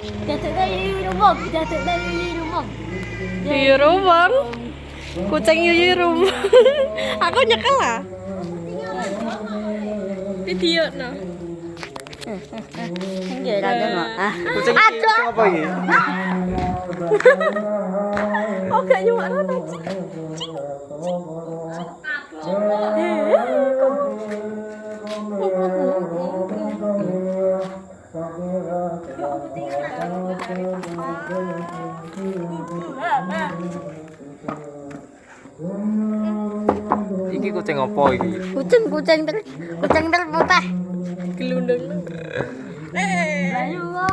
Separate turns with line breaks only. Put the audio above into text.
Jatuh dari rumah. Jatuh dari rumah.
Yuyurumong. Kucing yuyurum. Aku nyekel lah. Video no.
Enggak ada mah.
Kucing apa ini?
Oh gak nyumak Rona.
Iki kucing apa iki?
Kucing terputih.
Gelundung.
Ayo.